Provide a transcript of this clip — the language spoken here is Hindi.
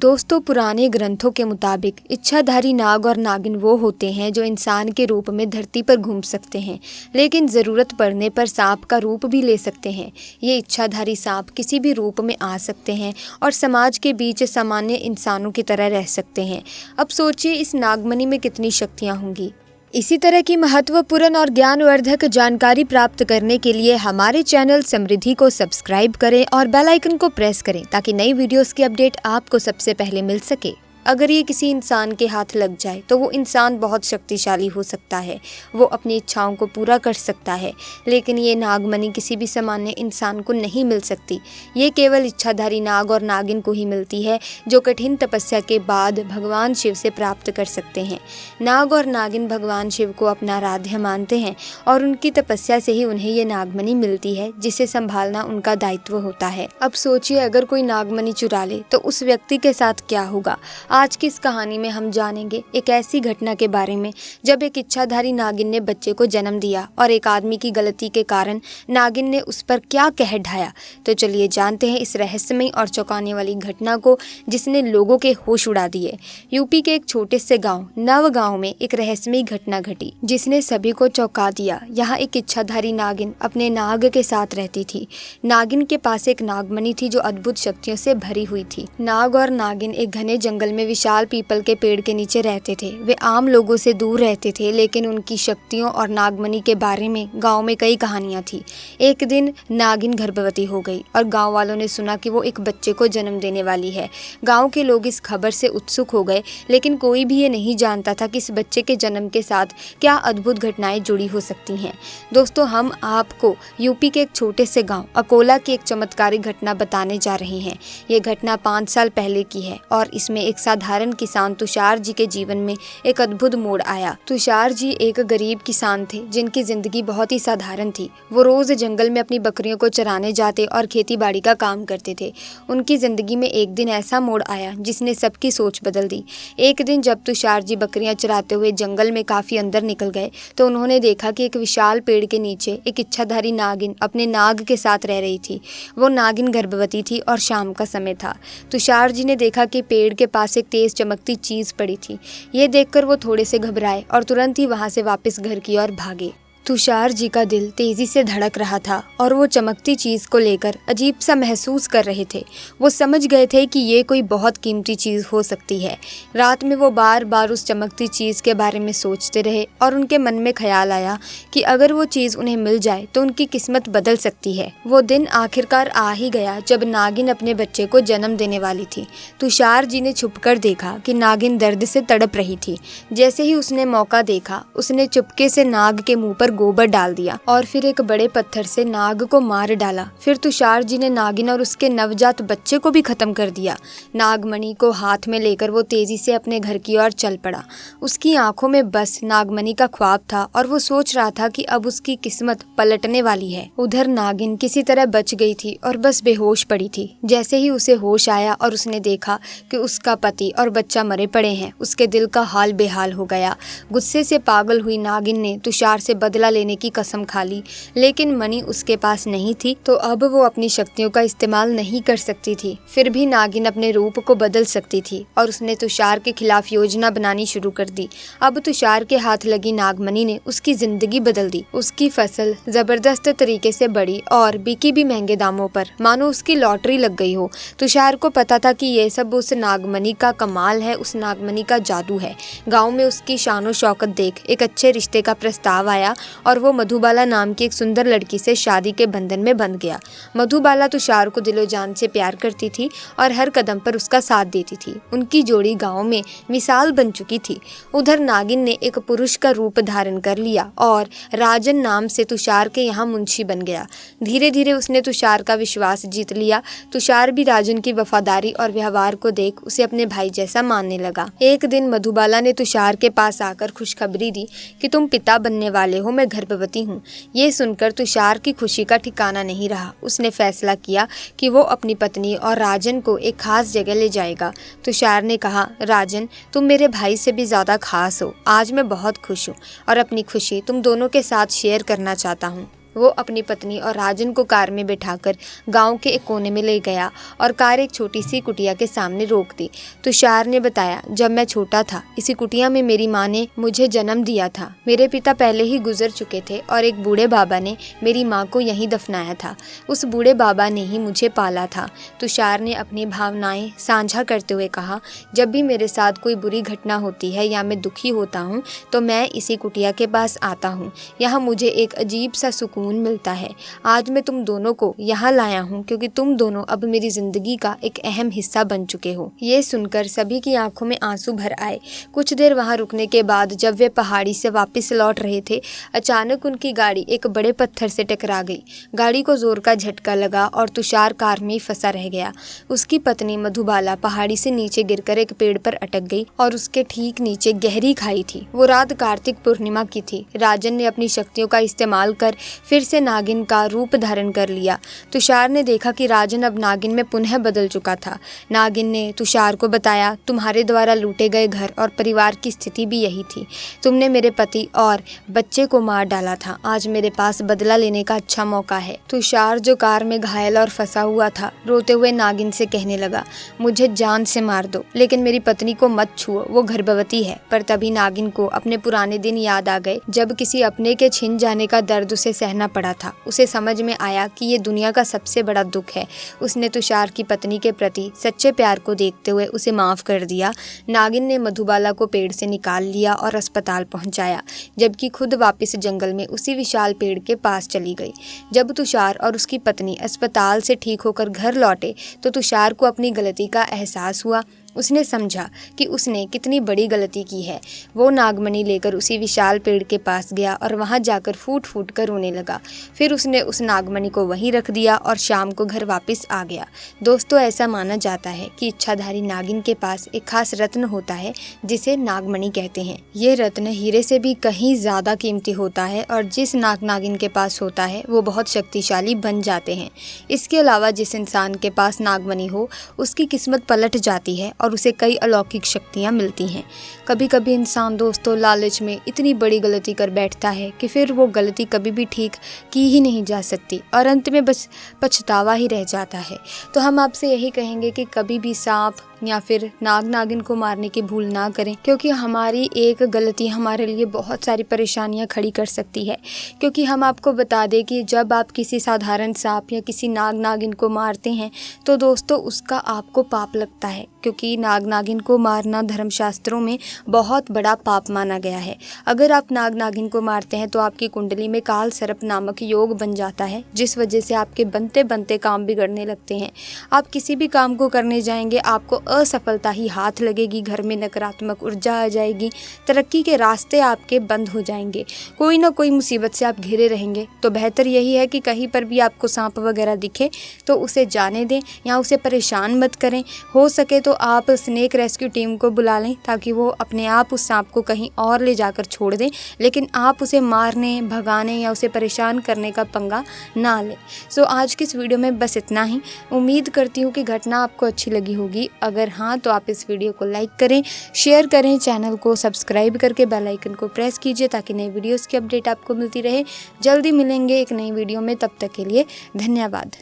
दोस्तों, पुराने ग्रंथों के मुताबिक इच्छाधारी नाग और नागिन वो होते हैं जो इंसान के रूप में धरती पर घूम सकते हैं, लेकिन ज़रूरत पड़ने पर सांप का रूप भी ले सकते हैं। ये इच्छाधारी सांप किसी भी रूप में आ सकते हैं और समाज के बीच सामान्य इंसानों की तरह रह सकते हैं। अब सोचिए इस नागमणि में कितनी शक्तियाँ होंगी। इसी तरह की महत्वपूर्ण और ज्ञानवर्धक जानकारी प्राप्त करने के लिए हमारे चैनल समृद्धि को सब्सक्राइब करें और बेल आइकन को प्रेस करें ताकि नई वीडियोस की अपडेट आपको सबसे पहले मिल सके। अगर ये किसी इंसान के हाथ लग जाए तो वो इंसान बहुत शक्तिशाली हो सकता है, वो अपनी इच्छाओं को पूरा कर सकता है, लेकिन ये नागमणि किसी भी सामान्य इंसान को नहीं मिल सकती। ये केवल इच्छाधारी नाग और नागिन को ही मिलती है जो कठिन तपस्या के बाद भगवान शिव से प्राप्त कर सकते हैं। नाग और नागिन भगवान शिव को अपना आराध्य मानते हैं और उनकी तपस्या से ही उन्हें ये नागमणि मिलती है जिसे संभालना उनका दायित्व होता है। अब सोचिए अगर कोई नागमणि चुरा ले तो उस व्यक्ति के साथ क्या होगा। आज की इस कहानी में हम जानेंगे एक ऐसी घटना के बारे में जब एक इच्छाधारी नागिन ने बच्चे को जन्म दिया और एक आदमी की गलती के कारण नागिन ने उस पर क्या कहर ढाया। तो चलिए जानते हैं इस रहस्यमय और चौंकाने वाली घटना को जिसने लोगों के होश उड़ा दिए। यूपी के एक छोटे से गांव नवगांव में एक रहस्यमय घटना घटी जिसने सभी को चौंका दिया। यहाँ एक इच्छाधारी नागिन अपने नाग के साथ रहती थी। नागिन के पास एक नागमणि थी जो अद्भुत शक्तियों से भरी हुई थी। नाग और नागिन एक घने जंगल में विशाल पीपल के पेड़ के नीचे रहते थे। वे आम लोगों से दूर रहते थे, लेकिन उनकी शक्तियों और नागमणि के बारे में गांव में कई कहानियां थी। एक दिन नागिन गर्भवती हो गई और गांव वालों ने सुना कि वो एक बच्चे को जन्म देने वाली है। गांव के लोग इस खबर से उत्सुक हो गए, लेकिन कोई भी ये नहीं जानता था कि इस बच्चे के जन्म के साथ क्या अद्भुत घटनाएं जुड़ी हो सकती हैं। दोस्तों, हम आपको यूपी के एक छोटे से गाँव अकोला की एक चमत्कारिक घटना बताने जा रहे हैं। ये घटना 5 साल पहले की है और इसमें एक साधारण किसान तुषार जी के जीवन में एक अद्भुत मोड़ आया। तुषार जी एक गरीब किसान थे जिनकी जिंदगी बहुत ही साधारण थी। वो रोज जंगल में अपनी बकरियों को चराने जाते और खेती बाड़ी का काम करते थे। उनकी जिंदगी में एक दिन ऐसा मोड़ आया जिसने सबकी सोच बदल दी। एक दिन जब तुषार जी बकरियां चराते हुए जंगल में काफी अंदर निकल गए तो उन्होंने देखा कि एक विशाल पेड़ के नीचे एक इच्छाधारी नागिन अपने नाग के साथ रह रही थी। वो नागिन गर्भवती थी और शाम का समय था। तुषार जी ने देखा कि पेड़ के पास एक तेज चमकती चीज पड़ी थी। ये देखकर वो थोड़े से घबराए और तुरंत ही वहां से वापस घर की ओर भागे। तुषार जी का दिल तेजी से धड़क रहा था और वो चमकती चीज को लेकर अजीब सा महसूस कर रहे थे। वो समझ गए थे कि ये कोई बहुत कीमती चीज हो सकती है। रात में वो बार बार उस चमकती चीज के बारे में सोचते रहे और उनके मन में ख्याल आया कि अगर वो चीज उन्हें मिल जाए तो उनकी किस्मत बदल सकती है। वो दिन आखिरकार आ ही गया जब नागिन अपने बच्चे को जन्म देने वाली थी। तुषार जी ने छुपकर देखा कि नागिन दर्द से तड़प रही थी। जैसे ही उसने मौका देखा, उसने चुपके से नाग के मुंह पर गोबर डाल दिया और फिर एक बड़े पत्थर से नाग को मार डाला। फिर तुषार जी ने नागिन और उसके नवजात बच्चे को भी खत्म कर दिया। नागमणि को हाथ में लेकर वो तेजी से अपने घर की ओर चल पड़ा। उसकी आंखों में बस नागमणि का ख्वाब था और वो सोच रहा था कि अब उसकी किस्मत पलटने वाली है। उधर नागिन किसी तरह बच गई थी और बस बेहोश पड़ी थी। जैसे ही उसे होश आया और उसने देखा कि उसका पति और बच्चा मरे पड़े हैं, उसके दिल का हाल बेहाल हो गया। गुस्से से पागल हुई नागिन ने तुषार से बदला लेने की कसम खा ली, लेकिन मणि उसके पास नहीं थी तो अब वो अपनी शक्तियों का इस्तेमाल नहीं कर सकती थी। फिर भी नागिन अपने रूप को बदल सकती थी और उसने तुषार के खिलाफ योजना बनानी शुरू कर दी। अब तुषार के हाथ लगी नागमणि ने उसकी जिंदगी बदल दी। उसकी फसल जबरदस्त तरीके से बढ़ी और बिकी भी महंगे दामों पर, मानो उसकी लॉटरी लग गई हो। तुषार को पता था कि ये सब उस नागमणि का कमाल है, उस नागमणि का जादू है। गाँव में उसकी शानो शौकत देख एक अच्छे रिश्ते का प्रस्ताव आया और वो मधुबाला नाम की एक सुंदर लड़की से शादी के बंधन में बंध गया। मधुबाला तुषार को दिलो जान से प्यार करती थी और हर कदम पर उसका साथ देती थी। उनकी जोड़ी गांव में मिसाल बन चुकी थी। उधर नागिन ने एक पुरुष का रूप धारण कर लिया और राजन नाम से तुषार के यहाँ मुंशी बन गया। धीरे धीरे उसने तुषार का विश्वास जीत लिया। तुषार भी राजन की वफादारी और व्यवहार को देख उसे अपने भाई जैसा मानने लगा। एक दिन मधुबाला ने तुषार के पास आकर खुशखबरी दी कि तुम पिता बनने वाले हो, मैं गर्भवती हूँ। ये सुनकर तुषार की खुशी का ठिकाना नहीं रहा। उसने फैसला किया कि वो अपनी पत्नी और राजन को एक खास जगह ले जाएगा। तुषार ने कहा, राजन, तुम मेरे भाई से भी ज्यादा खास हो। आज मैं बहुत खुश हूँ और अपनी खुशी तुम दोनों के साथ शेयर करना चाहता हूँ। वो अपनी पत्नी और राजन को कार में बिठाकर गांव के एक कोने में ले गया और कार एक छोटी सी कुटिया के सामने रोक दी। तुषार ने बताया, जब मैं छोटा था इसी कुटिया में मेरी माँ ने मुझे जन्म दिया था। मेरे पिता पहले ही गुजर चुके थे और एक बूढ़े बाबा ने मेरी माँ को यहीं दफनाया था। उस बूढ़े बाबा ने ही मुझे पाला था। तुषार ने अपनी भावनाएं साझा करते हुए कहा, जब भी मेरे साथ कोई बुरी घटना होती है या मैं दुखी होता हूँ तो मैं इसी कुटिया के पास आता हूँ। यहाँ मुझे एक अजीब सा सुकून मिलता है। आज मैं तुम दोनों को यहाँ लाया हूँ क्योंकि तुम दोनों अब मेरी जिंदगी का एक अहम हिस्सा बन चुके हो। ये सुनकर सभी की आंखों में आंसू भर आए। कुछ देर वहाँ रुकने के बाद जब वे पहाड़ी से वापस लौट रहे थे, अचानक उनकी गाड़ी एक बड़े पत्थर से टकरा गई। गाड़ी को जोर का झटका लगा और तुषार कार में फंसा रह गया। उसकी पत्नी मधुबाला पहाड़ी से नीचे गिरकर एक पेड़ पर अटक गई और उसके ठीक नीचे गहरी खाई थी। वो रात कार्तिक पूर्णिमा की थी। राजन ने अपनी शक्तियों का इस्तेमाल कर फिर से नागिन का रूप धारण कर लिया। तुषार ने देखा कि राजन अब नागिन में पुनः बदल चुका था। नागिन ने तुषार को बताया, तुम्हारे द्वारा लूटे गए घर और परिवार की स्थिति भी यही थी। तुमने मेरे पति और बच्चे को मार डाला था। आज मेरे पास बदला लेने का अच्छा मौका है। तुषार, जो कार में घायल और फंसा हुआ था, रोते हुए नागिन से कहने लगा, मुझे जान से मार दो लेकिन मेरी पत्नी को मत छुओ, वो गर्भवती है। पर तभी नागिन को अपने पुराने दिन याद आ गए जब किसी अपने के छिन जाने का दर्द उसे सहना पड़ा था। उसे समझ में आया कि ये दुनिया का सबसे बड़ा दुख है। उसने तुषार की पत्नी के प्रति सच्चे प्यार को देखते हुए उसे माफ कर दिया। नागिन ने मधुबाला को पेड़ से निकाल लिया और अस्पताल पहुंचाया, जबकि खुद वापस जंगल में उसी विशाल पेड़ के पास चली गई। जब तुषार और उसकी पत्नी अस्पताल से ठीक होकर घर लौटे तो तुषार को अपनी गलती का एहसास हुआ। उसने समझा कि उसने कितनी बड़ी गलती की है। वो नागमणि लेकर उसी विशाल पेड़ के पास गया और वहां जाकर फूट फूट कर रोने लगा। फिर उसने उस नागमणि को वहीं रख दिया और शाम को घर वापस आ गया। दोस्तों, ऐसा माना जाता है कि इच्छाधारी नागिन के पास एक खास रत्न होता है जिसे नागमणि कहते हैं। ये रत्न हीरे से भी कहीं ज्यादा कीमती होता है और जिस नागिन के पास होता है वो बहुत शक्तिशाली बन जाते हैं। इसके अलावा जिस इंसान के पास नागमणि हो उसकी किस्मत पलट जाती है और उसे कई अलौकिक शक्तियाँ मिलती हैं। कभी कभी इंसान दोस्तों लालच में इतनी बड़ी गलती कर बैठता है कि फिर वो गलती कभी भी ठीक की ही नहीं जा सकती और अंत में बस पछतावा ही रह जाता है। तो हम आपसे यही कहेंगे कि कभी भी सांप या फिर नागिन को मारने की भूल ना करें, क्योंकि हमारी एक गलती हमारे लिए बहुत सारी परेशानियां खड़ी कर सकती है। क्योंकि हम आपको बता दें कि जब आप किसी साधारण सांप या किसी नागिन को मारते हैं तो दोस्तों उसका आपको पाप लगता है, क्योंकि नागिन को मारना धर्मशास्त्रों में बहुत बड़ा पाप माना गया है। अगर आप नागिन को मारते हैं तो आपकी कुंडली में काल सर्प नामक योग बन जाता है, जिस वजह से आपके बनते बनते काम बिगड़ने लगते हैं। आप किसी भी काम को करने जाएंगे आपको असफलता ही हाथ लगेगी, घर में नकारात्मक ऊर्जा आ जाएगी, तरक्की के रास्ते आपके बंद हो जाएंगे, कोई ना कोई मुसीबत से आप घिरे रहेंगे। तो बेहतर यही है कि कहीं पर भी आपको सांप वगैरह दिखे तो उसे जाने दें या उसे परेशान मत करें। हो सके तो आप स्नेक रेस्क्यू टीम को बुला लें ताकि वो अपने आप उस सांप को कहीं और ले जाकर छोड़ दें, लेकिन आप उसे मारने, भगाने या उसे परेशान करने का पंगा ना लें। सो आज की इस वीडियो में बस इतना ही। उम्मीद करती हूँ कि घटना आपको अच्छी लगी होगी। अगर हाँ तो आप इस वीडियो को लाइक करें, शेयर करें, चैनल को सब्सक्राइब करके बेल आइकन को प्रेस कीजिए ताकि नई वीडियोस की अपडेट आपको मिलती रहे। जल्दी मिलेंगे एक नई वीडियो में, तब तक के लिए धन्यवाद।